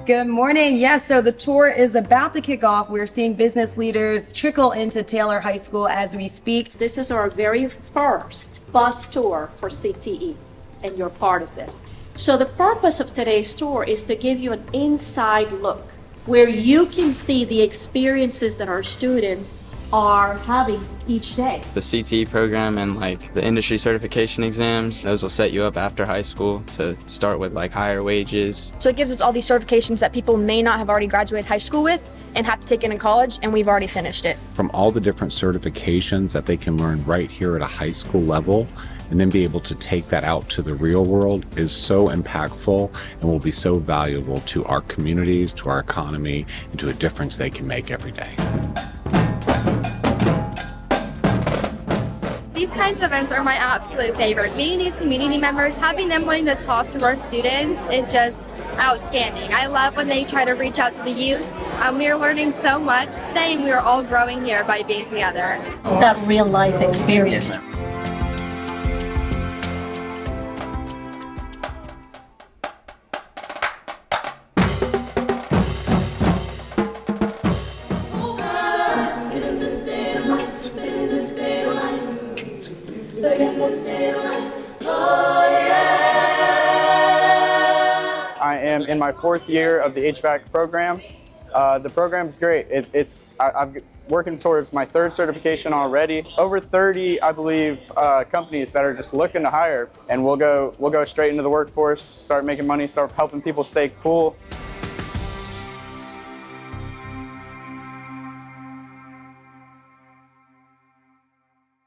Good morning. Yes, so the tour is about to kick off. We're seeing business leaders trickle into Taylor High School as we speak. This is our very first bus tour for CTE, and you're part of this. So the purpose of today's tour is to give you an inside look where you can see the experiences that our students are having each day. The CTE program and the industry certification exams, those will set you up after high school to start with higher wages. So it gives us all these certifications that people may not have already graduated high school with and have to take in college, and we've already finished it. From all the different certifications that they can learn right here at a high school level and then be able to take that out to the real world is so impactful and will be so valuable to our communities, to our economy, and to a difference they can make every day. These kinds of events are my absolute favorite. Meeting these community members, having them wanting to talk to our students is just outstanding. I love when they try to reach out to the youth. We are learning so much today, and we are all growing here by being together. It's that real life experience. I am in my 4th year of the HVAC program. The program's great. I'm working towards my 3rd certification already. Over 30, I believe, companies that are just looking to hire, and we'll go straight into the workforce, start making money, start helping people stay cool.